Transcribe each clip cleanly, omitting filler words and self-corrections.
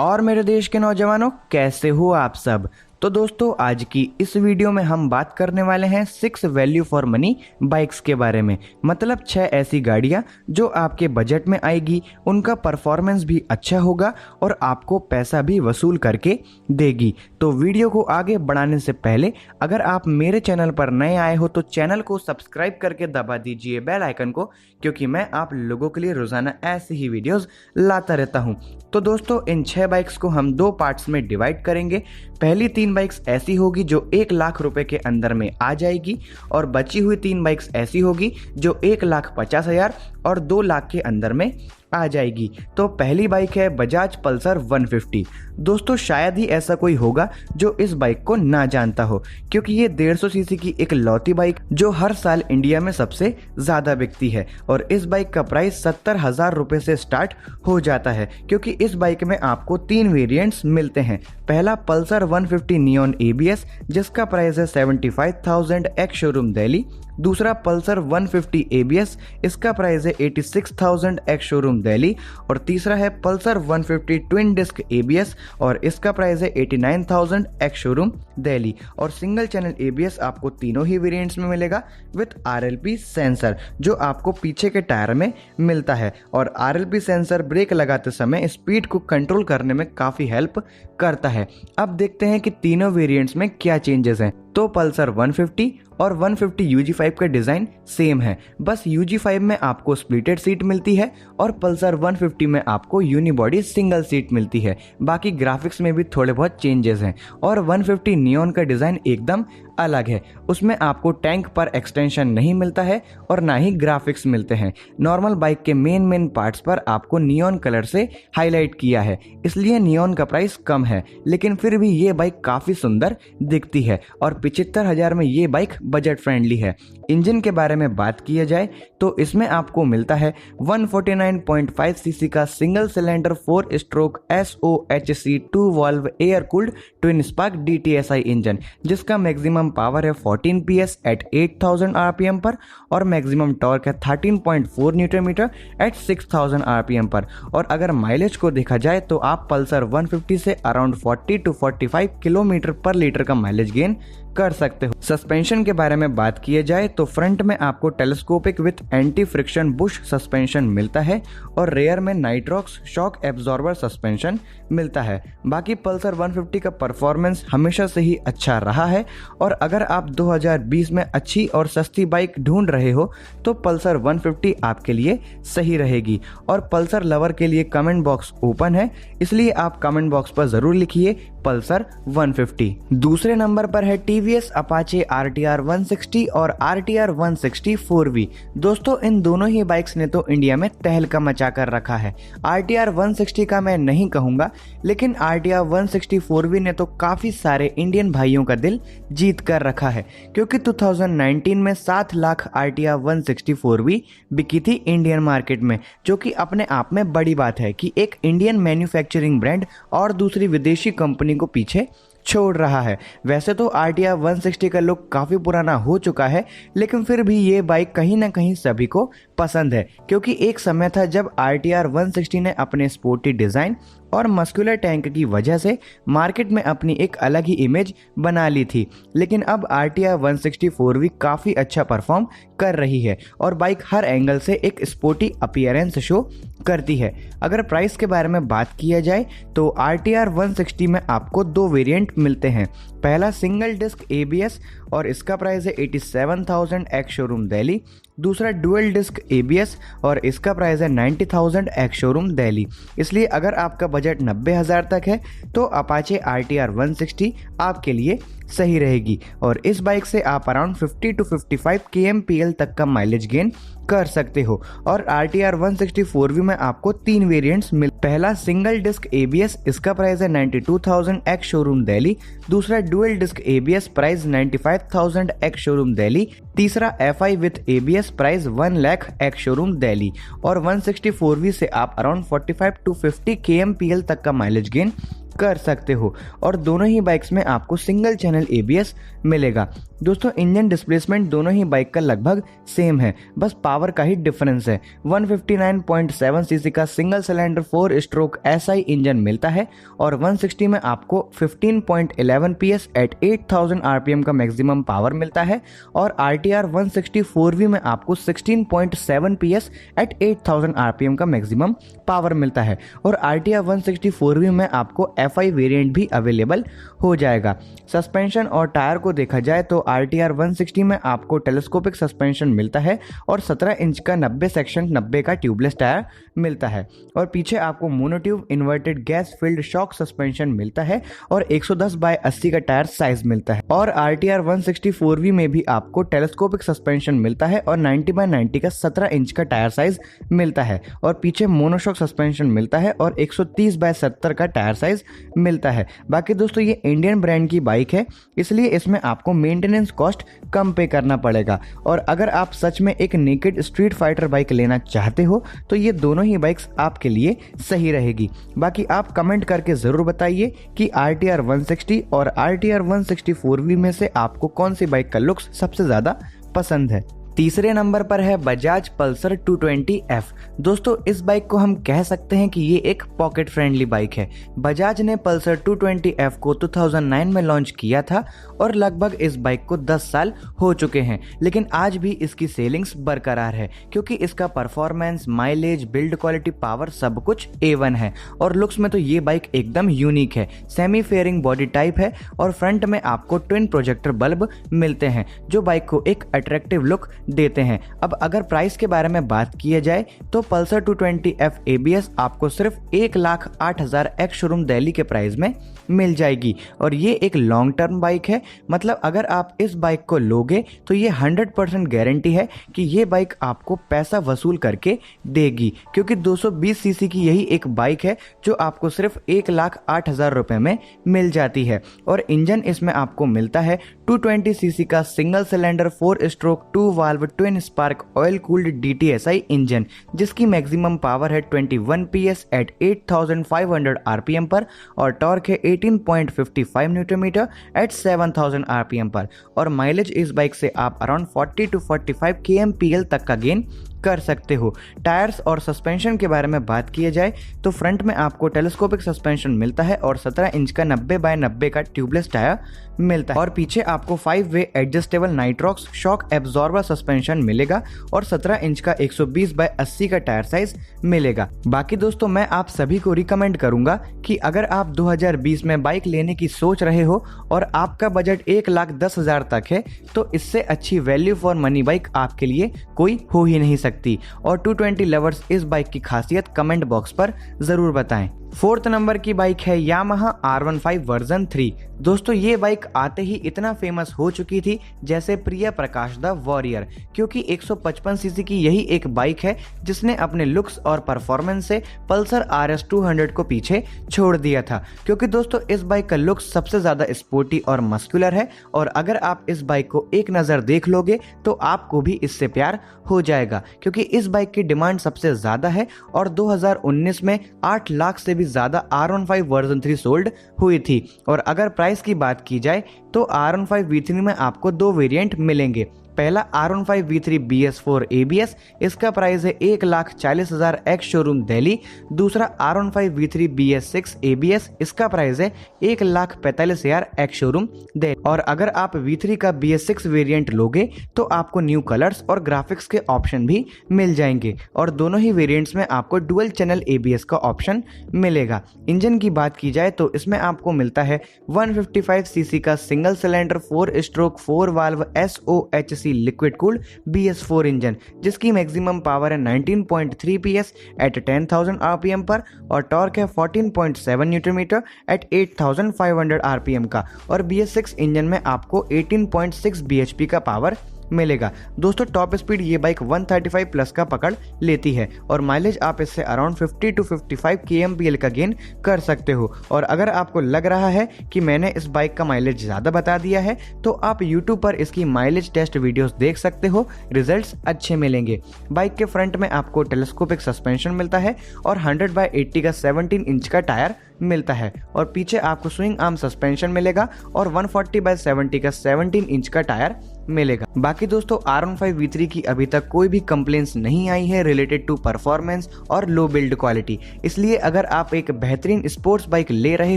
और मेरे देश के नौजवानों, कैसे हो आप सब। तो दोस्तों, आज की इस वीडियो में हम बात करने वाले हैं 6 वैल्यू फॉर मनी बाइक्स के बारे में। मतलब 6 ऐसी गाड़ियां जो आपके बजट में आएगी, उनका परफॉर्मेंस भी अच्छा होगा और आपको पैसा भी वसूल करके देगी। तो वीडियो को आगे बढ़ाने से पहले अगर आप मेरे चैनल पर नए आए हो तो चैनल को सब्सक्राइब करके दबा दीजिए बेल आइकन को, क्योंकि मैं आप लोगों के लिए रोजाना ऐसे ही वीडियोस लाता रहता हूं। तो दोस्तों, इन 6 बाइक्स को हम 2 पार्ट्स में डिवाइड करेंगे। पहली 3 बाइक्स ऐसी होगी जो 1 लाख रुपए के अंदर में आ जाएगी और बची हुई 3 बाइक्स ऐसी होगी जो 1,50,000 और 2 लाख के अंदर में आ जाएगी। तो पहली बाइक है बजाज पल्सर 150। दोस्तों, शायद ही ऐसा कोई होगा जो इस बाइक को ना जानता हो, क्योंकि ये 150 सीसी की एक लौती बाइक जो हर साल इंडिया में सबसे ज्यादा बिकती है। और इस बाइक का प्राइस 70,000 रुपए से स्टार्ट हो जाता है, क्योंकि इस बाइक में आपको 3 वेरिएंट्स मिलते हैं। पहला पल्सर 150 नियॉन ABS, जिसका प्राइस है 75,000 एक्स शोरूम दिल्ली। दूसरा पल्सर 150 ABS, इसका प्राइस है 86,000 एक्स शोरूम दिल्ली। और तीसरा है पल्सर 150 ट्विन डिस्क ABS और इसका प्राइस है 89,000 एक्स शोरूम दिल्ली। और सिंगल चैनल ABS आपको तीनों ही वेरिएंट्स में मिलेगा विद RLP सेंसर, जो आपको पीछे के टायर में मिलता है। और RLP सेंसर ब्रेक लगाते समय स्पीड को कंट्रोल करने में काफी हेल्प करता है। अब देखते हैं कि तीनों वेरिएंट्स में क्या चेंजेस हैं। तो पल्सर 150 और 150 UG5 का डिजाइन सेम है, बस UG5 में आपको स्प्लिटेड सीट मिलती है और पल्सर 150 में आपको यूनिबॉडी सिंगल सीट मिलती है। बाकी ग्राफिक्स में भी थोड़े बहुत चेंजेस हैं। और 150 नियॉन का डिजाइन एकदम अलग है, उसमें आपको टैंक पर एक्सटेंशन नहीं मिलता है और ना ही ग्राफिक्स मिलते हैं। नॉर्मल बाइक के मेन पार्ट्स पर आपको नियॉन कलर से हाईलाइट किया है, इसलिए नियॉन का प्राइस कम है, लेकिन फिर भी ये बाइक काफी सुंदर दिखती है। और 75,000 में ये बाइक बजट फ्रेंडली है। इंजन के बारे में बात किया जाए तो इसमें आपको मिलता है 149.5 सीसी का single cylinder 4 stroke SOHC 2 valve air cooled twin spark DTSI engine, जिसका मैक्सिमम पावर है 14 PS एट 8000 RPM पर और मैक्सिमम टॉर्क है 13.4 न्यूटन मीटर एट 6000 RPM पर। और अगर माइलेज को देखा जाए तो आप पल्सर 150 से अराउंड 40 to 45 किलोमीटर पर लीटर का माइलेज गेन कर सकते हो। सस्पेंशन के बारे में बात किया जाए तो फ्रंट में आपको telescopic with anti friction Bush suspension मिलता है और रेयर में नाइट्रॉक्स शॉक एब्जॉर्बर सस्पेंशन मिलता है। बाकी पल्सर 150 का परफॉर्मेंस हमेशा से ही अच्छा रहा है और अगर आप 2020 में अच्छी और सस्ती बाइक ढूंढ रहे हो तो पल्सर 150 आपके लिए सही रहेगी। और पल्सर लवर के लिए कमेंट बॉक्स ओपन है, इसलिए आप कमेंट बॉक्स पर जरूर लिखिए पल्सर 150। दूसरे नंबर पर है TVS अपाचे RTR 160 और RTR 160 4V। दोस्तों, इन दोनों ही बाइक्स ने तो इंडिया में तहलका मचा कर रखा है। RTR 160 का मैं नहीं कहूंगा, लेकिन RTR 160 4V ने तो काफी सारे इंडियन भाइयों का दिल जीत कर रखा है, क्योंकि 2019 में 7 लाख RTR 160 4V बिकी थी इंडियन मार्केट में, जो कि अपने आप में बड़ी बात है कि एक इंडियन मैन्युफैक्चरिंग ब्रांड और दूसरी विदेशी कंपनी को पीछे छोड़ रहा है। वैसे तो RTR 160 का लुक काफी पुराना हो चुका है, लेकिन फिर भी ये बाइक कहीं ना कहीं सभी को पसंद है, क्योंकि एक समय था जब RTR 160 ने अपने स्पोर्टी डिजाइन और मस्कुलर टैंक की वजह से मार्केट में अपनी एक अलग ही इमेज बना ली थी। लेकिन अब RTR 160 4V काफी अच्छा परफॉर्म कर रही है और बाइक हर एंगल से एक स्पोर्टी अपीयरेंस शो करती है। अगर प्राइस के बारे में बात किया जाए तो RTR 160 में आपको 2 वेरिएंट मिलते हैं। पहला सिंगल डिस्क ABS और इसका प्राइस है 87,000 एक्स शोरूम दिल्ली। दूसरा डुअल डिस्क ABS और इसका प्राइस है 90,000 एक्स शोरूम दिल्ली। इसलिए अगर आपका बजट 90,000 तक है तो अपाचे RTR 160 आपके लिए सही रहेगी। और इस बाइक से आप अराउंड 50 to 55 kmpl तक का माइलेज गेन कर सकते हो। और RTR 160 4V में आपको 3 वेरिएंट्स मिल। पहला सिंगल डिस्क ABS, इसका प्राइस है 92,000 एक्स शोरूम दिल्ली। दूसरा dual disc ABS, price 95,000 ex showroom Delhi. तीसरा FI with ABS, price 1 lakh ex showroom Delhi. और 160 4V से आप अराउंड 45 to 50 kmpl तक का माइलेज गेन कर सकते हो। और दोनों ही बाइक्स में आपको सिंगल चैनल ABS मिलेगा। दोस्तों इंजन डिस्प्लेसमेंट दोनों ही बाइक का लगभग सेम है, बस पावर का ही डिफरेंस है। 159.7 सीसी का single cylinder 4 stroke SI engine मिलता है और 160 में आपको 15.11 PS एट 8000 RPM का मैक्सिमम पावर मिलता है और RTR 160 4V में आपको 16.7 PS एट 8000 RPM का मैक्सिमम पावर मिलता है और RTR 160 4V में आपको FI वेरिएंट भी अवेलेबल हो जाएगा। सस्पेंशन और टायर को देखा जाए तो RTR 160 में आपको टेलीस्कोपिक सस्पेंशन मिलता है और 17 इंच का 90 सेक्शन 90 का ट्यूबलेस टायर मिलता है और पीछे आपको monotube inverted gas filled shock suspension मिलता है और 110/80 का टायर साइज मिलता है और RTR 160 4V में भी आपको टेलीस्कोपिक सस्पेंशन मिलता है और 90/90 का 17 इंच का टायर साइज मिलता है और पीछे मोनोशॉक सस्पेंशन मिलता है और 130/70 का टायर साइज मिलता है। बाकी दोस्तों ये इंडियन ब्रांड की बाइक है, इसलिए इसमें आपको मेंटेनेंस कॉस्ट कम पे करना पड़ेगा और अगर आप सच में एक नेकेड स्ट्रीट फाइटर बाइक लेना चाहते हो तो ये दोनों ही बाइक्स आपके लिए सही रहेगी। बाकी आप कमेंट करके ज़रूर बताइए कि RTR 160 और RTR 160 4V में से आपको कौन सी बाइक का लुक्स सबसे ज़्यादा पसंद है। तीसरे नंबर पर है बजाज पल्सर 220F। दोस्तों इस बाइक को हम कह सकते हैं कि ये एक पॉकेट फ्रेंडली बाइक है। बजाज ने पल्सर 220F को 2009 में लॉन्च किया था और लगभग इस बाइक को 10 साल हो चुके हैं, लेकिन आज भी इसकी सेलिंग्स बरकरार है क्योंकि इसका performance, mileage, build quality, power सब कुछ A1 है और लुक्स में तो ये बाइक एकदम यूनिक है। सेमी फेयरिंग बॉडी टाइप है और फ्रंट में आपको ट्विन प्रोजेक्टर बल्ब मिलते हैं जो बाइक को एक अट्रैक्टिव लुक देते हैं। अब अगर प्राइस के बारे में बात किया जाए तो पल्सर 220F ABS आपको सिर्फ 1,08,000 एक्स शोरूम दिल्ली के प्राइस में मिल जाएगी और ये एक लॉन्ग टर्म बाइक है। मतलब अगर आप इस बाइक को लोगे तो ये 100% गारंटी है कि ये बाइक आपको पैसा वसूल करके देगी क्योंकि 220 सीसी की यही एक बाइक है जो आपको सिर्फ 1,08,000 रुपए में मिल जाती है और इंजन इसमें आपको मिलता है 220 सीसी का single cylinder 4 stroke 2 valve twin spark oil cooled DTSI engine जिसकी मैक्सिमम पावर है 21 PS एट 8500 RPM पर और टॉर्क है 18.55 न्यूटन मीटर एट 7000 RPM पर और माइलेज इस बाइक से आप अराउंड 40 to 45 kmpl तक का गेन कर सकते हो। टायर्स और सस्पेंशन के बारे में बात किया जाए तो फ्रंट में आपको टेलीस्कोपिक सस्पेंशन मिलता है और 17 इंच का 90/90 का ट्यूबलेस टायर मिलता है और पीछे आपको five way adjustable nitrox shock absorber suspension मिलेगा और 17 इंच का 120/80 का टायर साइज मिलेगा। बाकी दोस्तों मैं आप सभी को रिकमेंड करूंगा कि अगर आप 2020 में बाइक लेने की सोच रहे हो और आपका बजट 1,10,000 तक है तो इससे अच्छी वैल्यू फॉर मनी बाइक आपके लिए कोई हो ही नहीं सकती और 220 लवर्स इस बाइक की खासियत कमेंट बॉक्स पर जरूर बताएं। फोर्थ नंबर की बाइक है यामाहा R15 वर्जन 3। दोस्तों ये बाइक आते ही इतना फेमस हो चुकी थी जैसे प्रिय प्रकाश द वॉरियर क्योंकि 155 सीसी की यही एक बाइक है जिसने अपने लुक्स और परफॉर्मेंस से पल्सर RS 200 को पीछे छोड़ दिया था क्योंकि दोस्तों इस बाइक का लुक्स सबसे ज्यादा स्पोर्टी और मस्कुलर है और अगर आप इस बाइक को एक नजर देख लोगे तो आपको भी इससे प्यार हो जाएगा क्योंकि इस बाइक की डिमांड सबसे ज्यादा है और 2019 में 8 लाख से भी ज्यादा R15 वर्जन 3 सोल्ड हुई थी और अगर प्राइस की बात की जाए तो R15 V3 में आपको 2 वेरिएंट मिलेंगे। पहला R15 V3 BS4 ABS, इसका प्राइस है 1,40,000 एक्स शोरूम दिल्ली। दूसरा R15 V3 BS6 ABS, इसका प्राइस है 1,45,000 एक्स शोरूम दिल्ली। और अगर आप V3 का BS6 वेरिएंट लोगे तो आपको न्यू कलर्स और ग्राफिक्स के ऑप्शन भी मिल जाएंगे और दोनों ही वेरिएंट्स में आपको डुअल चैनल ABS का ऑप्शन मिलेगा। इंजन की बात की जाए तो इसमें आपको मिलता है 155 सीसी का single cylinder 4 stroke 4 valve SOHC liquid cooled BS4 engine जिसकी मैक्सिमम पावर है 19.3 PS एट 10,000 RPM पर और टॉर्क है 14.7 न्यूटन मीटर एट 8,500 RPM का और BS6 इंजन में आपको 18.6 bhp का पावर मिलेगा। दोस्तों टॉप स्पीड ये बाइक 135 प्लस का पकड़ लेती है और माइलेज आप इससे अराउंड 50 टू 55 kmpl का गेन कर सकते हो। और अगर आपको लग रहा है कि मैंने इस बाइक का माइलेज ज़्यादा बता दिया है तो आप यूट्यूब पर इसकी माइलेज टेस्ट वीडियोस देख सकते हो, रिजल्ट्स अच्छे मिलेंगे। बाइक के फ्रंट में आपको टेलीस्कोपिक सस्पेंशन मिलता है और 100/80 का 17 इंच का टायर मिलता है और पीछे आपको स्विंग आर्म सस्पेंशन मिलेगा और 140/70 का 17 इंच का टायर मिलेगा। बाकी दोस्तों R15 V3 की अभी तक कोई भी कंप्लेंट्स नहीं आई है रिलेटेड टू परफॉर्मेंस और लो बिल्ड क्वालिटी, इसलिए अगर आप एक बेहतरीन स्पोर्ट्स बाइक ले रहे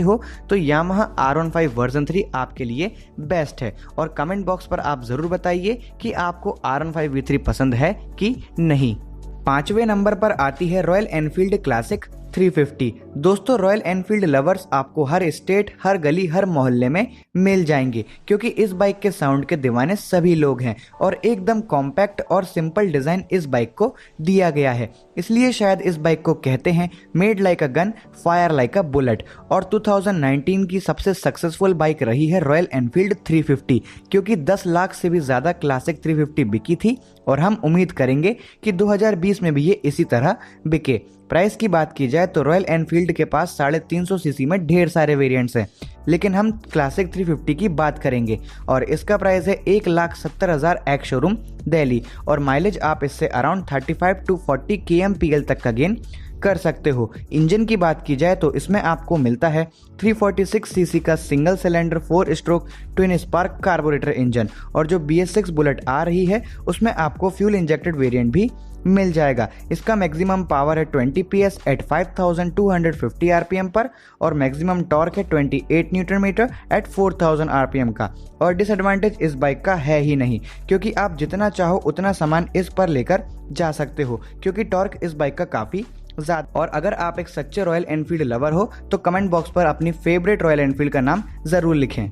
हो तो यामाहा R15 वर्जन 3 आपके लिए बेस्ट है। और कमेंट बॉक्स पर आप जरूर बताइए कि आपको R15 V3 पसंद है कि नहीं। 5वें नंबर पर आती है रॉयल एनफील्ड क्लासिक 350। दोस्तों रॉयल एनफील्ड लवर्स आपको हर स्टेट, हर गली, हर मोहल्ले में मिल जाएंगे क्योंकि इस बाइक के साउंड के दीवाने सभी लोग हैं और एकदम कॉम्पैक्ट और सिंपल डिज़ाइन इस बाइक को दिया गया है। इसलिए शायद इस बाइक को कहते हैं made like a gun, fire like a bullet. और 2019 की सबसे सक्सेसफुल बाइक रही है रॉयल एनफील्ड 350 क्योंकि 10 लाख से भी ज़्यादा क्लासिक 350 बिकी थी और हम उम्मीद करेंगे कि 2020 में भी ये इसी तरह बिके। प्राइस की बात की जाए तो रॉयल एनफील्ड के पास 350 सीसी में ढेर सारे वेरिएंट्स हैं, लेकिन हम क्लासिक 350 की बात करेंगे और इसका प्राइस है 1,70,000 एक्स शोरूम दिल्ली और माइलेज आप इससे अराउंड 35 टू 40 kmpl तक का गेन कर सकते हो। इंजन की बात की जाए तो इसमें आपको मिलता है 346 सीसी का single cylinder 4 stroke twin spark carburettor engine और जो BS6 बुलेट आ रही है उसमें आपको फ्यूल इंजेक्टेड वेरिएंट भी मिल जाएगा। इसका मैक्सिमम पावर है 20 PS एट 5250 RPM पर और मैक्सिमम टॉर्क है 28 न्यूटन मीटर एट 4000 RPM का। और डिसएडवांटेज इस बाइक का है ही नहीं क्योंकि आप जितना चाहो उतना सामान इस पर लेकर जा सकते हो क्योंकि टॉर्क इस बाइक का काफ़ी ज़्यादा। और अगर आप एक सच्चे रॉयल एनफील्ड लवर हो तो कमेंट बॉक्स पर अपनी फेवरेट रॉयल एनफील्ड का नाम ज़रूर लिखें।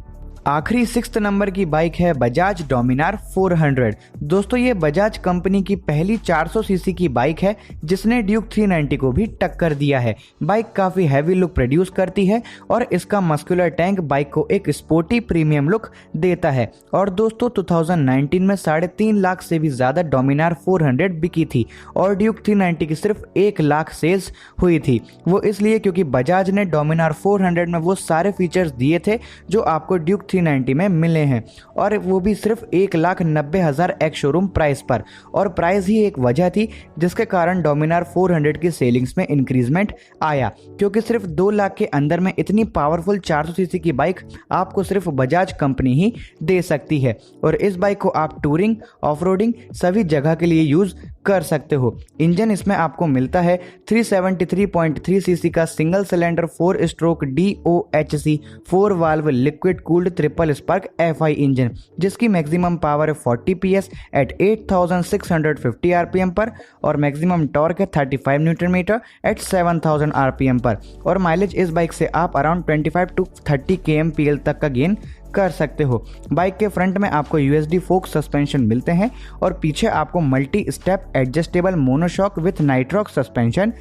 आखिरी 6th नंबर की बाइक है बजाज डोमिनार 400। दोस्तों ये बजाज कंपनी की पहली 400 सीसी की बाइक है जिसने ड्यूक 390 को भी टक्कर दिया है। बाइक काफ़ी हैवी लुक प्रोड्यूस करती है और इसका मस्कुलर टैंक बाइक को एक स्पोर्टी प्रीमियम लुक देता है। और दोस्तों 2019 में 3.5 लाख से भी ज़्यादा डोमिनार 400 बिकी थी और ड्यूक 390 की सिर्फ 1 लाख सेल्स हुई थी। वो इसलिए क्योंकि बजाज ने डोमिनार 400 में वो सारे फीचर्स दिए थे जो आपको ड्यूक 390 में मिले हैं और वो भी सिर्फ 1,90,000 एक्स शोरूम प्राइस पर। और प्राइस ही एक वजह थी जिसके कारण डोमिनार 400 की सेलिंग्स में इंक्रीजमेंट आया क्योंकि सिर्फ 2 लाख के अंदर में इतनी पावरफुल 400 सीसी की बाइक आपको सिर्फ बजाज कंपनी ही दे सकती है। और इस बाइक को आप टूरिंग, ऑफरोडिंग सभी जगह के लिए यूज कर सकते हो। इंजन इसमें आपको मिलता है 373.3 सीसी का single cylinder 4 stroke DOHC 4 valve liquid cooled triple spark FI engine जिसकी मैक्सिमम पावर है 40 PS एट 8650 RPM पर और मैक्सिमम टॉर्क है 35 न्यूटन मीटर एट 7000 RPM पर। और माइलेज इस बाइक से आप अराउंड 25 टू 30 kmpl तक का गेन कर सकते हो। बाइक के फ्रंट में आपको USD फोक सस्पेंशन मिलते हैं और पीछे आपको multi step adjustable monoshock with nitrox suspension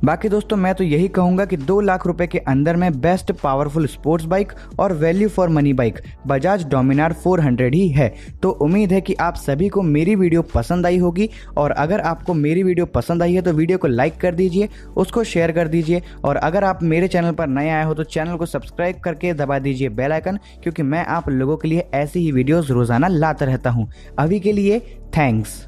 बाकी दोस्तों मैं तो यही कहूंगा कि 2 लाख रुपए के अंदर में बेस्ट पावरफुल स्पोर्ट्स बाइक और value for money bike Bajaj Dominar 400 ही है। तो उम्मीद है कि आप सभी को मेरी वीडियो पसंद आई होगी और अगर आपको मेरी वीडियो पसंद आई है तो वीडियो को लाइक कर दीजिए, उसको शेयर कर दीजिए और अगर आप मेरे चैनल पर नए आए हो तो चैनल को सब्सक्राइब करके दबा दीजिए बेल आइकन क्योंकि मैं आप लोगों के लिए ऐसी ही वीडियोस रोजाना लाता रहता हूं। अभी के लिए थैंक्स।